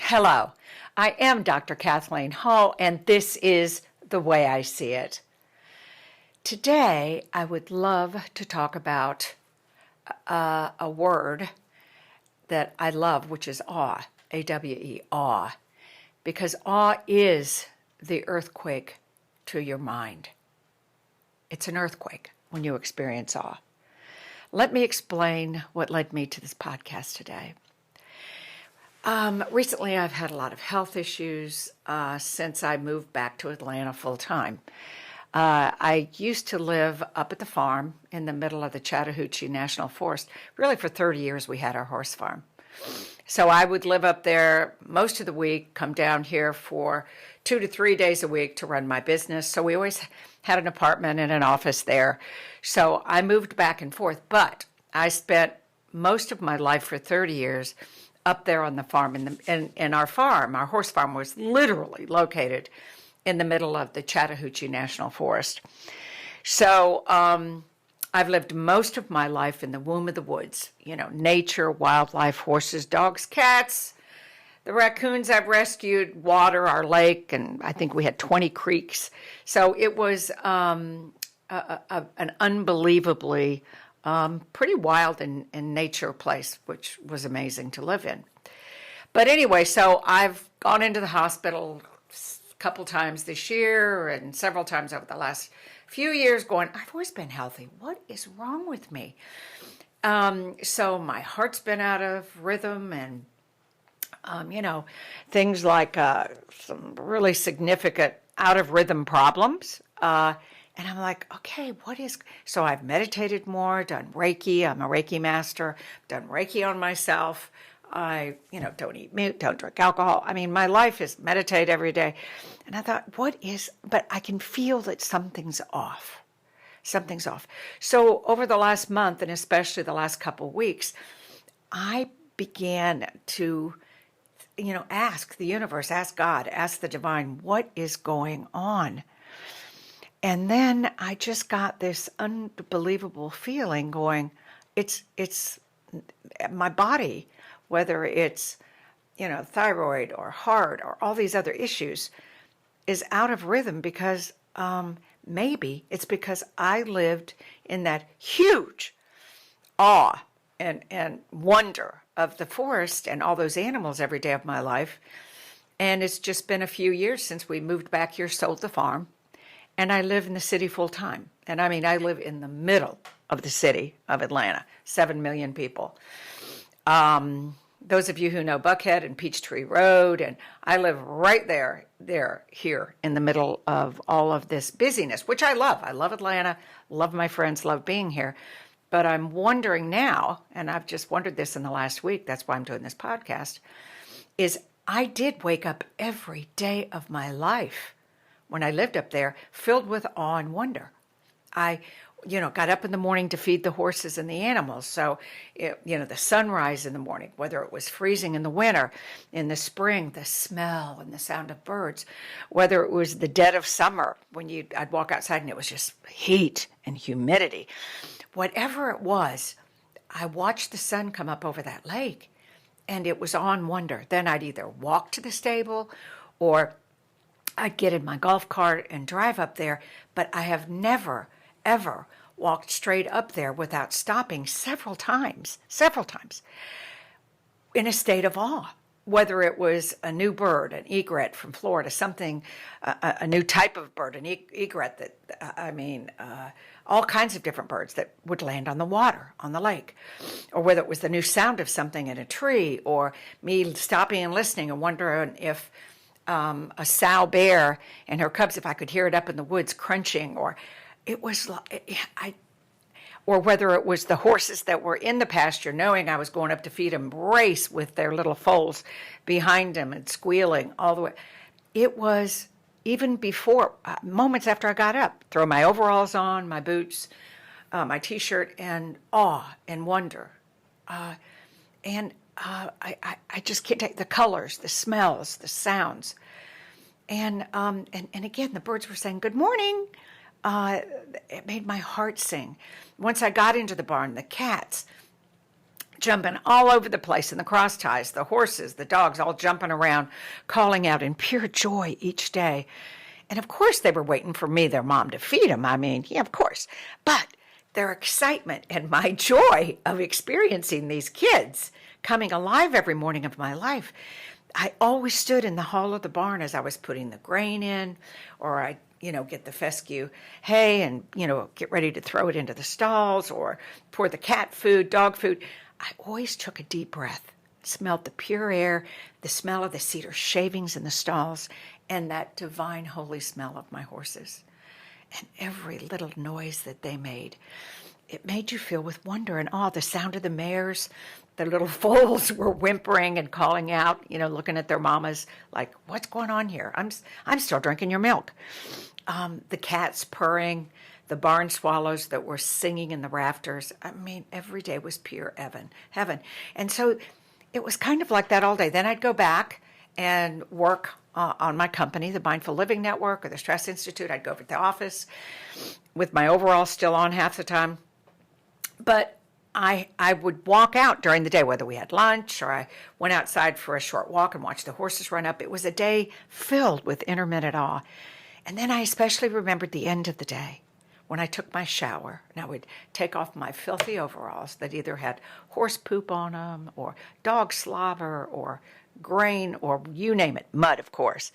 Hello, I am Dr. Kathleen Hull, and this is The Way I See It. Today, I would love to talk about a word that I love, which is awe, A-W-E, awe, because awe is the earthquake to your mind. It's an earthquake when you experience awe. Let me explain what led me to this podcast today. Recently, I've had a lot of health issues since I moved back to Atlanta full time. I used to live up at the farm in the middle of the Chattahoochee National Forest. Really, for 30 years, we had our horse farm. So I would live up there most of the week, come down here for 2 to 3 days a week to run my business. So we always had an apartment and an office there. So I moved back and forth, but I spent most of my life for 30 years up there on the farm. And our farm, our horse farm, was literally located in the middle of the Chattahoochee National Forest. So I've lived most of my life in the womb of the woods, nature, wildlife, horses, dogs, cats, the raccoons I've rescued, water, our lake, and I think we had 20 creeks. So it was an unbelievably pretty wild and nature place, which was amazing to live in. But anyway, so I've gone into the hospital a couple times this year and several times over the last few years going, I've always been healthy. What is wrong with me? So my heart's been out of rhythm and, things like some really significant out of rhythm problems. And I'm like, okay, so I've meditated more, done Reiki. I'm a Reiki master, done Reiki on myself. I, don't eat meat, don't drink alcohol. I mean, my life is meditate every day. And I thought, but I can feel that something's off. Something's off. So over the last month, and especially the last couple of weeks, I began to, ask the universe, ask God, ask the divine, what is going on? And then I just got this unbelievable feeling going, it's my body, whether it's, thyroid or heart or all these other issues, is out of rhythm because maybe it's because I lived in that huge awe and wonder of the forest and all those animals every day of my life. And it's just been a few years since we moved back here, sold the farm. And I live in the city full time. And I mean, I live in the middle of the city of Atlanta, 7 million people. Those of you who know Buckhead and Peachtree Road, and I live right here in the middle of all of this busyness, which I love. I love Atlanta, love my friends, love being here. But I'm wondering now, and I've just wondered this in the last week, that's why I'm doing this podcast, is I did wake up every day of my life when I lived up there, filled with awe and wonder. I, got up in the morning to feed the horses and the animals. So, the sunrise in the morning, whether it was freezing in the winter, in the spring, the smell and the sound of birds, whether it was the dead of summer when I'd walk outside and it was just heat and humidity. Whatever it was, I watched the sun come up over that lake and it was awe and wonder. Then I'd either walk to the stable or I'd get in my golf cart and drive up there, but I have never, ever walked straight up there without stopping several times, in a state of awe. Whether it was a new bird, an egret from Florida, something, a new type of bird, an egret all kinds of different birds that would land on the water, on the lake, or whether it was the new sound of something in a tree, or me stopping and listening and wondering if a sow bear and her cubs, if I could hear it up in the woods crunching, or whether it was the horses that were in the pasture, knowing I was going up to feed them, race with their little foals behind them and squealing all the way. It was even before, moments after I got up, throw my overalls on, my boots, my T-shirt, and awe and wonder. I just can't take the colors, the smells, the sounds. And again, the birds were saying, good morning. It made my heart sing. Once I got into the barn, the cats jumping all over the place in the cross ties, the horses, the dogs, all jumping around, calling out in pure joy each day. And of course, they were waiting for me, their mom, to feed them. I mean, yeah, of course. But their excitement and my joy of experiencing these kids coming alive every morning of my life. I always stood in the hall of the barn as I was putting the grain in, or I, get the fescue hay and, get ready to throw it into the stalls or pour the cat food, dog food. I always took a deep breath, smelled the pure air, the smell of the cedar shavings in the stalls, and that divine holy smell of my horses. And every little noise that they made, it made you feel with wonder and awe. The sound of the mares, the little foals were whimpering and calling out, looking at their mamas like, what's going on here? I'm still drinking your milk. The cats purring, the barn swallows that were singing in the rafters. I mean, every day was pure heaven. And so it was kind of like that all day. Then I'd go back and work on my company, the Mindful Living Network or the Stress Institute. I'd go over to the office with my overalls still on half the time. But I would walk out during the day, whether we had lunch or I went outside for a short walk and watched the horses run up. It was a day filled with intermittent awe. And then I especially remembered the end of the day when I took my shower and I would take off my filthy overalls that either had horse poop on them or dog slobber or grain or you name it, mud, of course.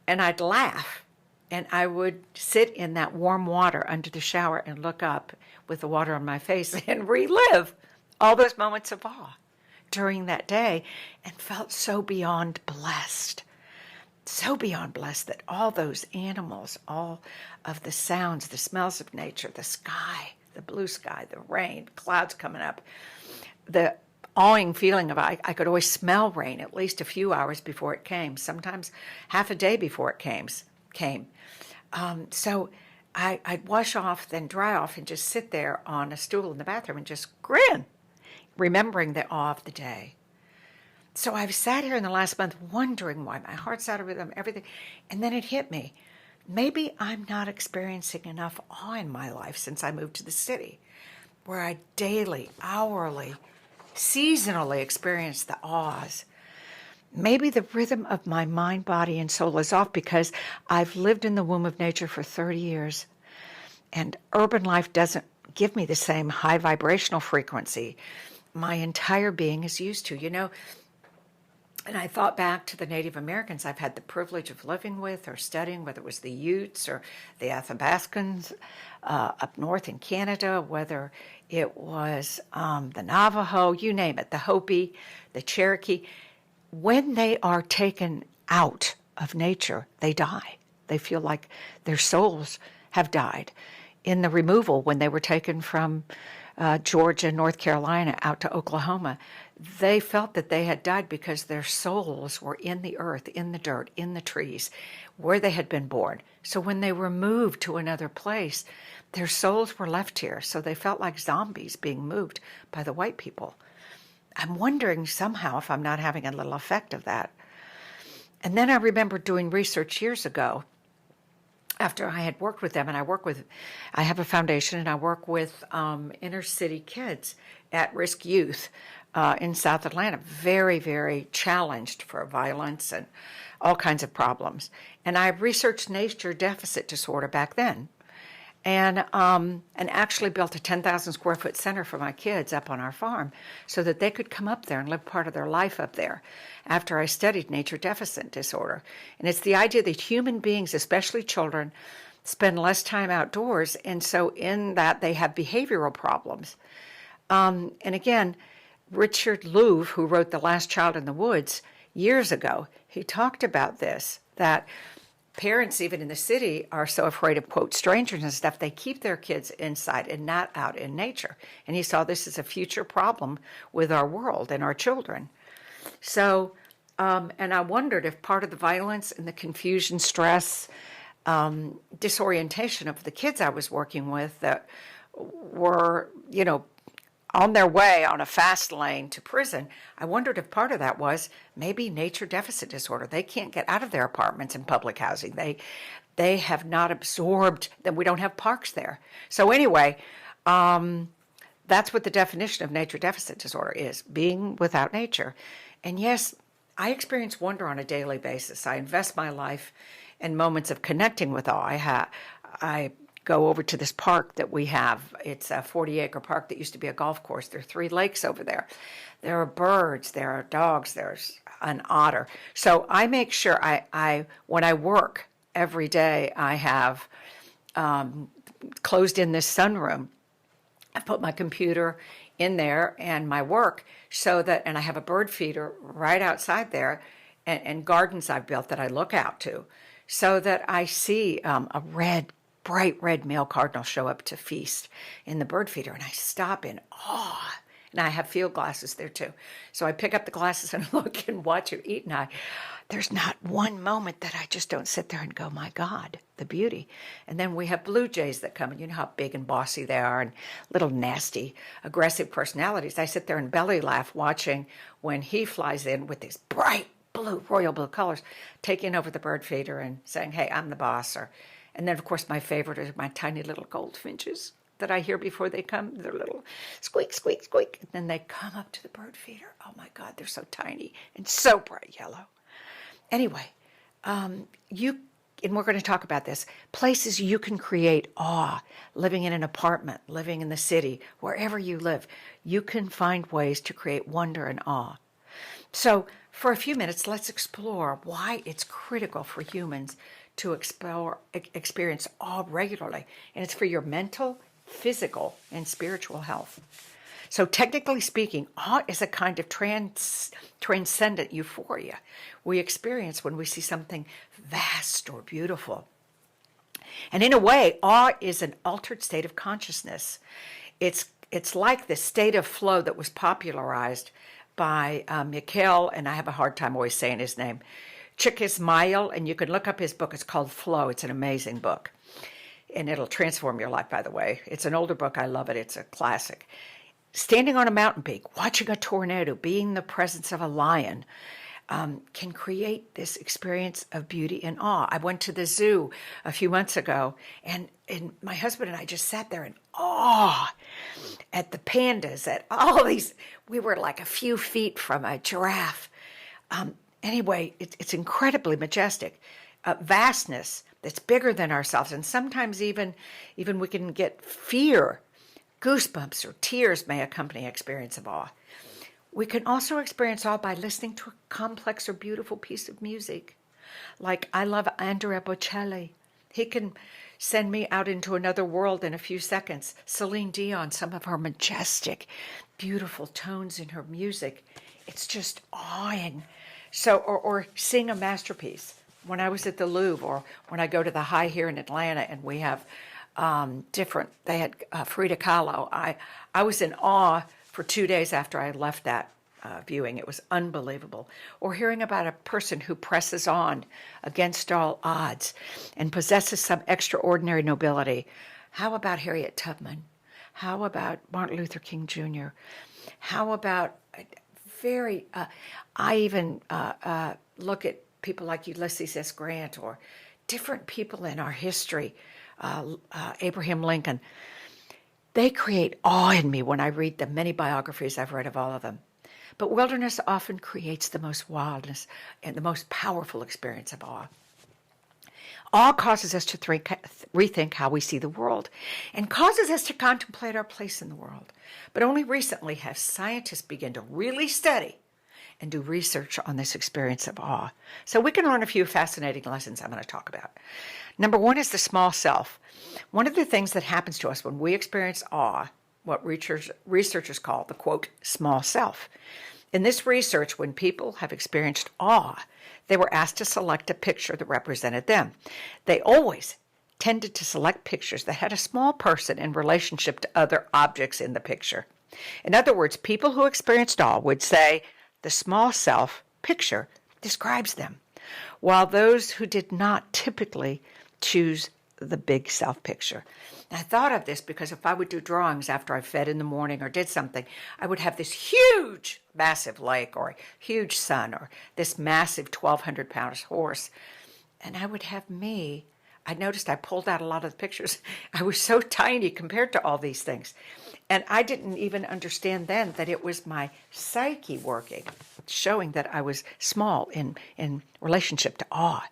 And I'd laugh and I would sit in that warm water under the shower and look up with the water on my face and relive all those moments of awe during that day and felt so beyond blessed that all those animals, all of the sounds, the smells of nature, the sky, the blue sky, the rain, clouds coming up, the awing feeling of I could always smell rain at least a few hours before it came, sometimes half a day before it came. So I'd wash off, then dry off, and just sit there on a stool in the bathroom and just grin, remembering the awe of the day. So I've sat here in the last month wondering why my heart's out of rhythm, everything. And then it hit me. Maybe I'm not experiencing enough awe in my life since I moved to the city, where I daily, hourly, seasonally experience the awes. Maybe the rhythm of my mind, body, and soul is off because I've lived in the womb of nature for 30 years. And urban life doesn't give me the same high vibrational frequency my entire being is used to, And I thought back to the Native Americans I've had the privilege of living with or studying, whether it was the Utes or the Athabascans up north in Canada, whether it was the Navajo, you name it, the Hopi, the Cherokee. When they are taken out of nature, they die. They feel like their souls have died. In the removal, when they were taken from Georgia, North Carolina, out to Oklahoma, they felt that they had died because their souls were in the earth, in the dirt, in the trees, where they had been born. So when they were moved to another place, their souls were left here. So they felt like zombies being moved by the white people. I'm wondering somehow if I'm not having a little effect of that. And then I remember doing research years ago after I had worked with them, and I have a foundation and I work with inner city kids, at-risk youth in South Atlanta, very, very challenged for violence and all kinds of problems. And I researched nature deficit disorder back then. And actually built a 10,000 square foot center for my kids up on our farm so that they could come up there and live part of their life up there after I studied nature deficit disorder. And it's the idea that human beings, especially children, spend less time outdoors, and so in that they have behavioral problems. And again, Richard Louv, who wrote The Last Child in the Woods years ago, he talked about this, that parents, even in the city, are so afraid of, quote, strangers and stuff, they keep their kids inside and not out in nature. And he saw this as a future problem with our world and our children. So, and I wondered if part of the violence and the confusion, stress, disorientation of the kids I was working with that were, on their way on a fast lane to prison, I wondered if part of that was maybe nature deficit disorder. They can't get out of their apartments in public housing. They have not absorbed that we don't have parks there. So anyway, that's what the definition of nature deficit disorder is, being without nature. And yes, I experience wonder on a daily basis. I invest my life in moments of connecting with awe. I go over to this park that we have. It's a 40-acre park that used to be a golf course. There are 3 lakes over there. There are birds, there are dogs, there's an otter. So I make sure I when I work every day, I have closed in this sunroom. I put my computer in there and my work so that, and I have a bird feeder right outside there and gardens I've built that I look out to so that I see a bright red male cardinal show up to feast in the bird feeder, and I stop in awe. And I have field glasses there too. So I pick up the glasses and look and watch her eat, and there's not one moment that I just don't sit there and go, my God, the beauty. And then we have blue jays that come, and you know how big and bossy they are, and little nasty, aggressive personalities. I sit there and belly laugh watching when he flies in with these bright blue, royal blue colors, taking over the bird feeder and saying, hey, I'm the boss. And then, of course, my favorite are my tiny little goldfinches that I hear before they come. They're little squeak, squeak, squeak. And then they come up to the bird feeder. Oh, my God, they're so tiny and so bright yellow. Anyway, and we're going to talk about this, places you can create awe, living in an apartment, living in the city, wherever you live, you can find ways to create wonder and awe. So for a few minutes, let's explore why it's critical for humans to experience awe regularly. And it's for your mental, physical, and spiritual health. So technically speaking, awe is a kind of transcendent euphoria we experience when we see something vast or beautiful. And in a way, awe is an altered state of consciousness. It's like the state of flow that was popularized by Mikhail, and I have a hard time always saying his name, Csikszentmihalyi, and you can look up his book. It's called Flow. It's an amazing book. And it'll transform your life, by the way. It's an older book. I love it. It's a classic. Standing on a mountain peak, watching a tornado, being the presence of a lion, can create this experience of beauty and awe. I went to the zoo a few months ago, and my husband and I just sat there in awe at the pandas, at all these. We were like a few feet from a giraffe. Anyway, it's incredibly majestic. Vastness that's bigger than ourselves. And sometimes even we can get fear. Goosebumps or tears may accompany experience of awe. We can also experience awe by listening to a complex or beautiful piece of music. Like I love Andrea Bocelli. He can send me out into another world in a few seconds. Celine Dion, some of her majestic, beautiful tones in her music. It's just awing. So, or seeing a masterpiece. When I was at the Louvre, or when I go to the High here in Atlanta, and we have they had Frida Kahlo. I was in awe for 2 days after I left that viewing. It was unbelievable. Or hearing about a person who presses on against all odds and possesses some extraordinary nobility. How about Harriet Tubman? How about Martin Luther King Jr.? How about I even look at people like Ulysses S. Grant or different people in our history, Abraham Lincoln. They create awe in me when I read the many biographies I've read of all of them. But wilderness often creates the most wildness and the most powerful experience of awe. Awe causes us to rethink how we see the world and causes us to contemplate our place in the world. But only recently have scientists begun to really study and do research on this experience of awe. So we can learn a few fascinating lessons I'm going to talk about. Number one is the small self. One of the things that happens to us when we experience awe, what researchers call the, quote, small self. In this research, when people have experienced awe, they were asked to select a picture that represented them. They always tended to select pictures that had a small person in relationship to other objects in the picture. In other words, people who experienced awe would say the small self picture describes them, while those who did not typically choose the big self picture. And I thought of this because if I would do drawings after I fed in the morning or did something, I would have this huge, massive lake or a huge sun or this massive 1,200-pound horse. And I would have me, I noticed I pulled out a lot of the pictures. I was so tiny compared to all these things. And I didn't even understand then that it was my psyche working, showing that I was small in relationship to awe.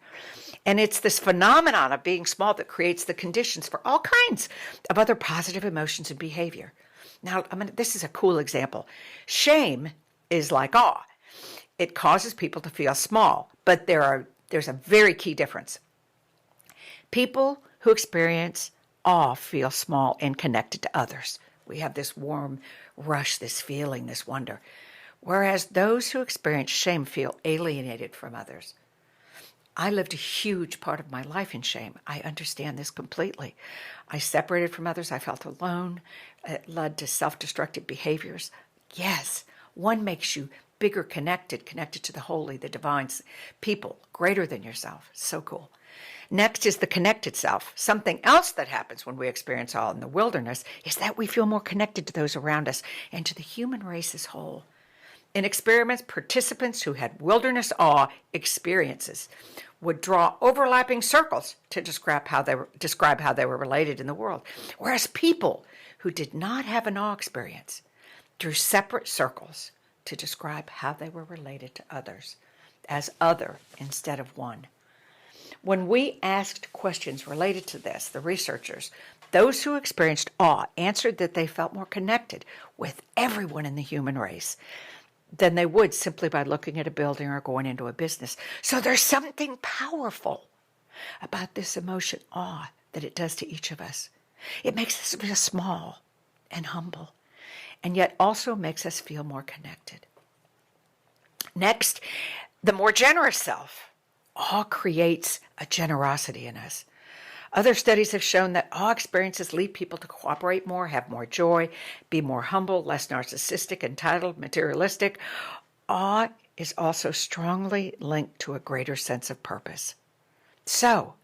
And it's this phenomenon of being small that creates the conditions for all kinds of other positive emotions and behavior. Now, this is a cool example. Shame is like awe. It causes people to feel small, but there's a very key difference. People who experience awe feel small and connected to others. We have this warm rush, this feeling, this wonder. Whereas those who experience shame feel alienated from others. I lived a huge part of my life in shame. I understand this completely. I separated from others. I felt alone. It led to self-destructive behaviors. Yes, one makes you bigger connected to the holy, the divine, people greater than yourself. So cool. Next is the connected self. Something else that happens when we experience awe in the wilderness is that we feel more connected to those around us and to the human race as whole. In experiments, participants who had wilderness awe experiences would draw overlapping circles to describe how they were related in the world, whereas people who did not have an awe experience drew separate circles to describe how they were related to others, as other instead of one. When we asked questions related to this, the researchers, those who experienced awe answered that they felt more connected with everyone in the human race than they would simply by looking at a building or going into a business. So there's something powerful about this emotion, awe, that it does to each of us. It makes us feel small and humble, and yet also makes us feel more connected. Next, the more generous self. Awe creates a generosity in us. Other studies have shown that awe experiences lead people to cooperate more, have more joy, be more humble, less narcissistic, entitled, materialistic. Awe is also strongly linked to a greater sense of purpose. So,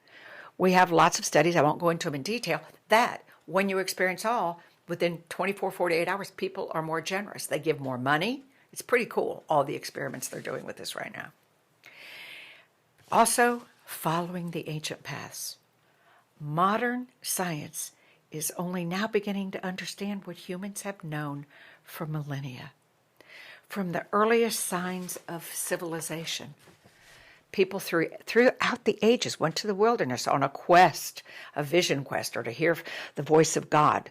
we have lots of studies, I won't go into them in detail, that when you experience awe, within 24, 48 hours, people are more generous. They give more money. It's pretty cool, all the experiments they're doing with this right now. Also, following the ancient paths. Modern science is only now beginning to understand what humans have known for millennia. From the earliest signs of civilization, people throughout the ages went to the wilderness on a quest, a vision quest, or to hear the voice of God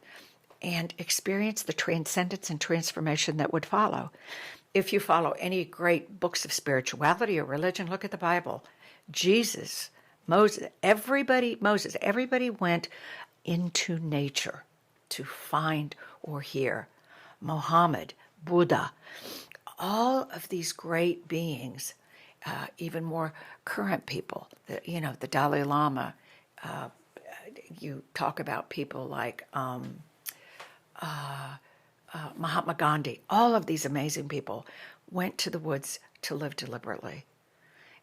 and experience the transcendence and transformation that would follow. If you follow any great books of spirituality or religion, look at the Bible. Jesus, Moses, everybody went into nature to find or hear. Muhammad, Buddha, all of these great beings, even more current people, the Dalai Lama. You talk about people like Mahatma Gandhi. All of these amazing people went to the woods to live deliberately.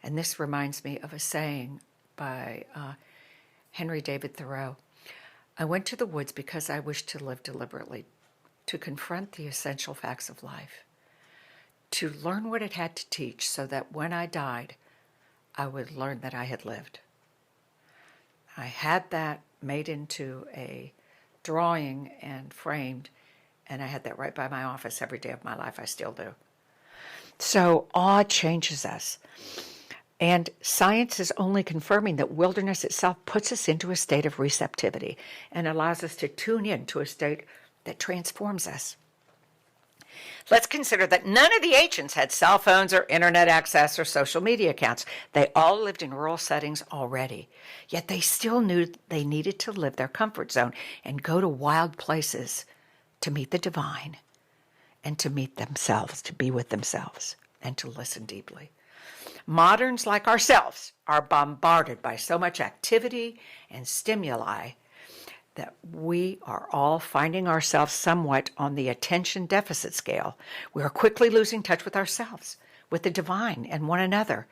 And this reminds me of a saying by Henry David Thoreau. I went to the woods because I wished to live deliberately, to confront the essential facts of life, to learn what it had to teach so that when I died, I would learn that I had lived. I had that made into a drawing and framed, and I had that right by my office every day of my life. I still do. So awe changes us. And science is only confirming that wilderness itself puts us into a state of receptivity and allows us to tune in to a state that transforms us. Let's consider that none of the ancients had cell phones or internet access or social media accounts. They all lived in rural settings already. Yet they still knew they needed to live their comfort zone and go to wild places to meet the divine and to meet themselves, to be with themselves, and to listen deeply. Moderns like ourselves are bombarded by so much activity and stimuli that we are all finding ourselves somewhat on the attention deficit scale. We are quickly losing touch with ourselves, with the divine, and one another.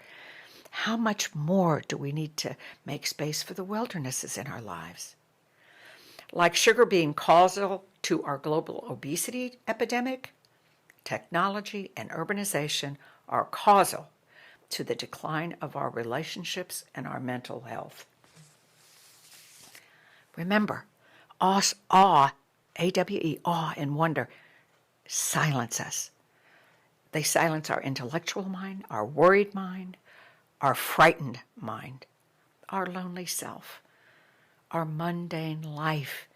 How much more do we need to make space for the wildernesses in our lives? Like sugar being causal to our global obesity epidemic, technology and urbanization are causal to the decline of our relationships and our mental health. Remember, awe, A-W-E, awe and wonder, silence us. They silence our intellectual mind, our worried mind, our frightened mind, our lonely self. Our mundane life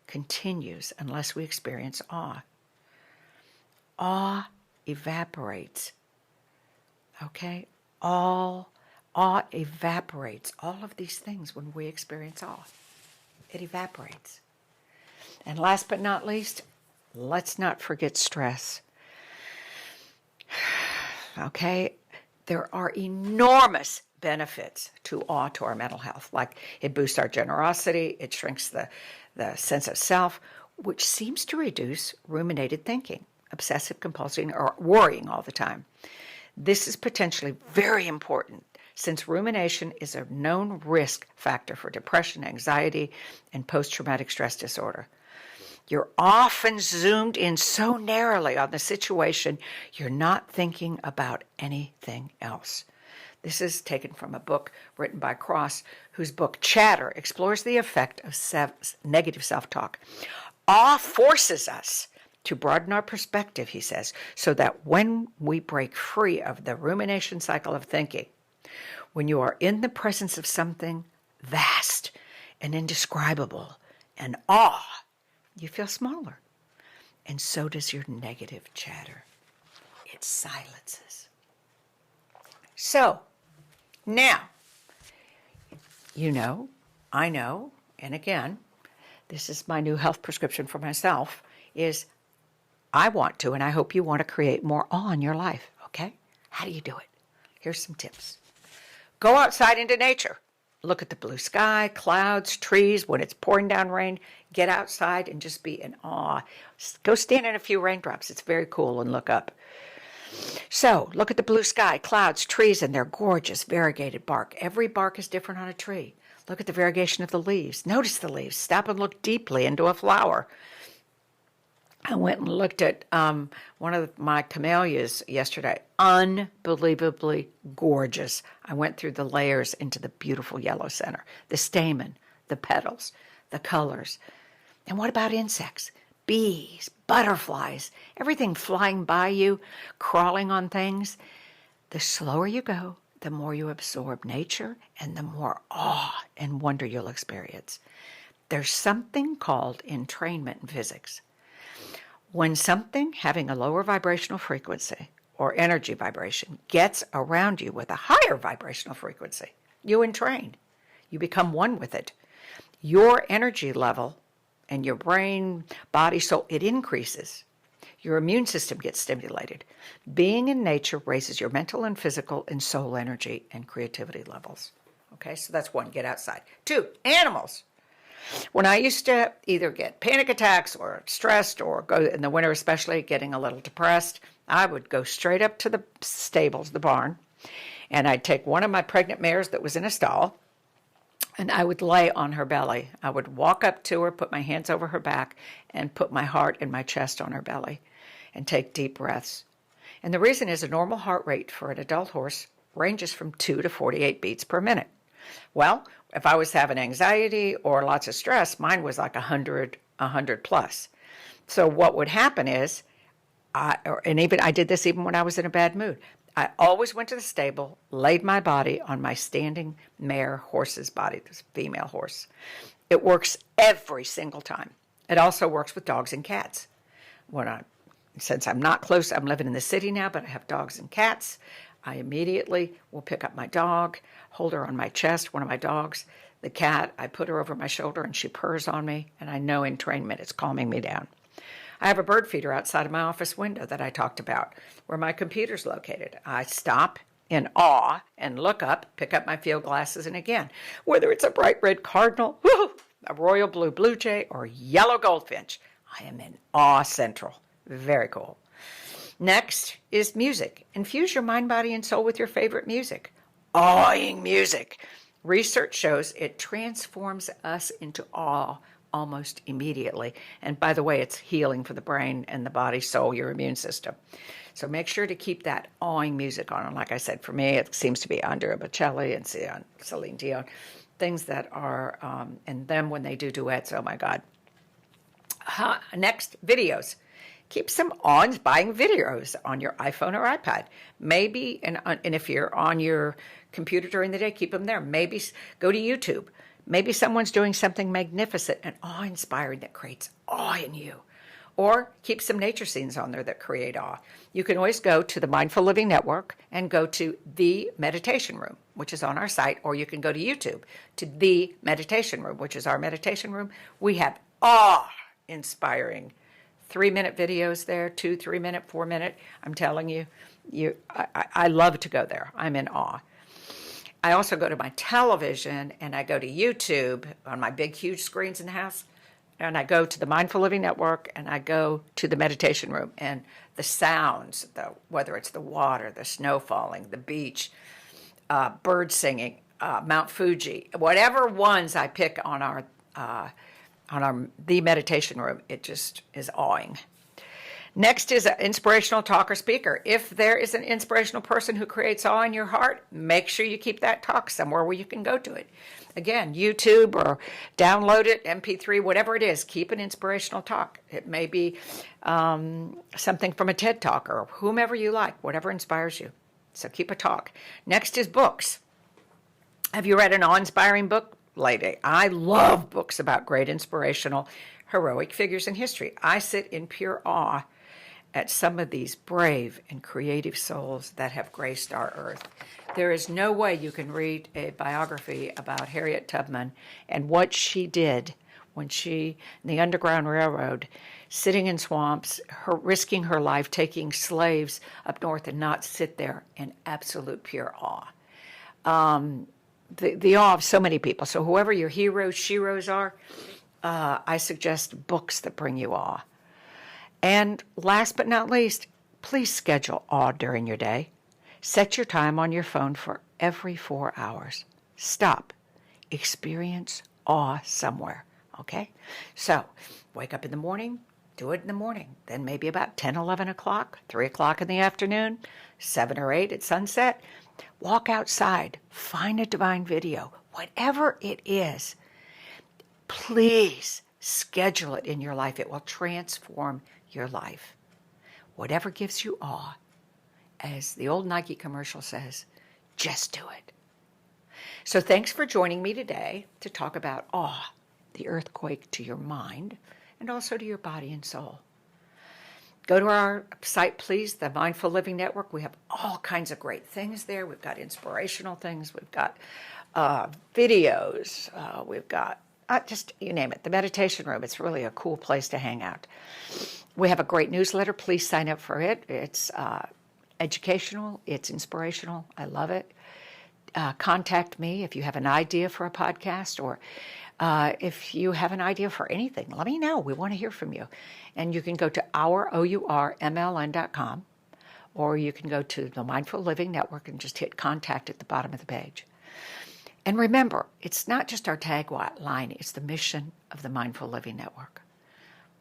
continues unless we experience awe. Awe evaporates. Okay? Awe evaporates. All of these things when we experience awe. It evaporates. And last but not least, let's not forget stress. Okay? There are enormous benefits to awe to our mental health. Like it boosts our generosity, it shrinks the sense of self, which seems to reduce ruminated thinking, obsessive compulsive, or worrying all the time. This is potentially very important since rumination is a known risk factor for depression, anxiety, and post-traumatic stress disorder. You're often zoomed in so narrowly on the situation, you're not thinking about anything else. This is taken from a book written by Cross, whose book Chatter explores the effect of negative self-talk. Awe forces us to broaden our perspective, he says, so that when we break free of the rumination cycle of thinking, when you are in the presence of something vast and indescribable and awe, you feel smaller. And so does your negative chatter. It silences. So, now, you know, I know, and again, this is my new health prescription for myself, is I want to, and I hope you want to create more awe in your life, okay? How do you do it? Here's some tips. Go outside into nature. Look at the blue sky, clouds, trees. When it's pouring down rain, get outside and just be in awe. Go stand in a few raindrops. It's very cool, and look up. So, look at the blue sky, clouds, trees, and their gorgeous variegated bark. Every bark is different on a tree. Look at the variegation of the leaves. Notice the leaves. Stop and look deeply into a flower. I went and looked at one of my camellias yesterday. Unbelievably gorgeous. I went through the layers into the beautiful yellow center, the stamen, the petals, the colors. And what about insects? Bees, butterflies, everything flying by you, crawling on things. The slower you go, the more you absorb nature and the more awe and wonder you'll experience. There's something called entrainment in physics. When something having a lower vibrational frequency or energy vibration gets around you with a higher vibrational frequency, you entrain. You become one with it. Your energy level and your brain, body, soul, it increases. Your immune system gets stimulated. Being in nature raises your mental and physical and soul energy and creativity levels. Okay, so that's one, get outside. Two, animals. When I used to either get panic attacks or stressed or go in the winter especially getting a little depressed, I would go straight up to the stables, the barn, and I'd take one of my pregnant mares that was in a stall, and I would lay on her belly. I would walk up to her, put my hands over her back, and put my heart and my chest on her belly and take deep breaths. And the reason is a normal heart rate for an adult horse ranges from 2 to 48 beats per minute. Well, if I was having anxiety or lots of stress, mine was like 100 plus. So what would happen is, I did this even when I was in a bad mood. I always went to the stable, laid my body on my standing mare horse's body, this female horse. It works every single time. It also works with dogs and cats. Since I'm not close, I'm living in the city now, but I have dogs and cats. I immediately will pick up my dog, hold her on my chest, one of my dogs. The cat, I put her over my shoulder and she purrs on me, and I know entrainment, it's calming me down. I have a bird feeder outside of my office window that I talked about, where my computer's located. I stop in awe and look up, pick up my field glasses, and again, whether it's a bright red cardinal, a royal blue jay, or yellow goldfinch, I am in awe central. Very cool. Next is music. Infuse your mind, body, and soul with your favorite music. Awing music. Research shows it transforms us into awe almost immediately. And by the way, it's healing for the brain and the body, soul, your immune system. So make sure to keep that awing music on. And like I said, for me, it seems to be Andrea Bocelli and Celine Dion. things that are, and then when they do duets, oh my God. Next, videos. Keep some awe-inspiring videos on your iPhone or iPad. Maybe, and if you're on your computer during the day, keep them there. Maybe go to YouTube. Maybe someone's doing something magnificent and awe-inspiring that creates awe in you. Or keep some nature scenes on there that create awe. You can always go to the Mindful Living Network and go to The Meditation Room, which is on our site, or you can go to YouTube to The Meditation Room, which is our meditation room. We have awe-inspiring 3-minute videos there, 2, 3-minute, 4-minute. I'm telling you, I love to go there. I'm in awe. I also go to my television and I go to YouTube on my big, huge screens in the house. And I go to the Mindful Living Network and I go to the meditation room, and the sounds, whether it's the water, the snow falling, the beach, birds singing, Mount Fuji, whatever ones I pick on the meditation room, it just is awing. Next is an inspirational talker speaker. If there is an inspirational person who creates awe in your heart, make sure you keep that talk somewhere where you can go to it. Again, YouTube or download it, MP3, whatever it is, keep an inspirational talk. It may be something from a TED Talk or whomever you like, whatever inspires you. So keep a talk. Next is books. Have you read an awe-inspiring book lately? I love books about great inspirational, heroic figures in history. I sit in pure awe at some of these brave and creative souls that have graced our earth. There is no way you can read a biography about Harriet Tubman and what she did when she, in the Underground Railroad, sitting in swamps, risking her life, taking slaves up north, and not sit there in absolute pure awe. The awe of so many people. So whoever your heroes, sheroes are, I suggest books that bring you awe. And last but not least, please schedule awe during your day. Set your time on your phone for every 4 hours. Stop. Experience awe somewhere, okay? So wake up in the morning, do it in the morning. Then maybe about 10, 11 o'clock, 3 o'clock in the afternoon, 7 or 8 at sunset. Walk outside. Find a divine video. Whatever it is, please schedule it in your life. It will transform your life. Whatever gives you awe, as the old Nike commercial says, just do it. So thanks for joining me today to talk about awe, the earthquake to your mind and also to your body and soul. Go to our site, please, the Mindful Living Network. We have all kinds of great things there. We've got inspirational things. We've got videos. We've got just, you name it, the meditation room. It's really a cool place to hang out. We have a great newsletter. Please sign up for it. It's educational. It's inspirational. I love it. Contact me if you have an idea for a podcast, or if you have an idea for anything. Let me know. We want to hear from you. And you can go to OurOurMLN.com, or you can go to the Mindful Living Network and just hit contact at the bottom of the page. And remember, it's not just our tagline, it's the mission of the Mindful Living Network.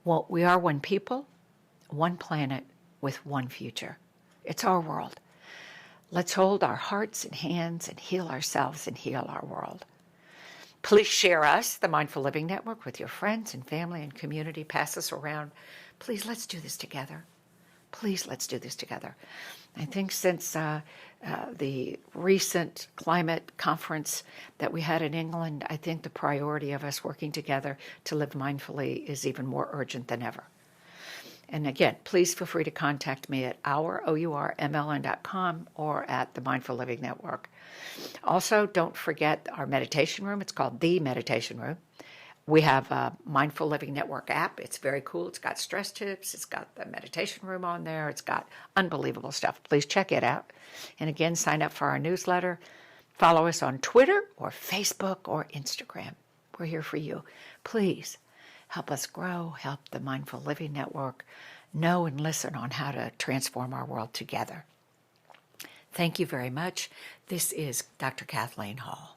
Well, we are one people, one planet, with one future. It's our world. Let's hold our hearts and hands and heal ourselves and heal our world. Please share us, the Mindful Living Network, with your friends and family and community. Pass us around. Please, let's do this together. Please, let's do this together. I think since the recent climate conference that we had in England, I think the priority of us working together to live mindfully is even more urgent than ever. And again, please feel free to contact me at OurOurMLN.com or at the Mindful Living Network. Also, don't forget our meditation room. It's called The Meditation Room. We have a Mindful Living Network app. It's very cool. It's got stress tips. It's got the meditation room on there. It's got unbelievable stuff. Please check it out. And again, sign up for our newsletter. Follow us on Twitter or Facebook or Instagram. We're here for you. Please help us grow, help the Mindful Living Network know and listen on how to transform our world together. Thank you very much. This is Dr. Kathleen Hall.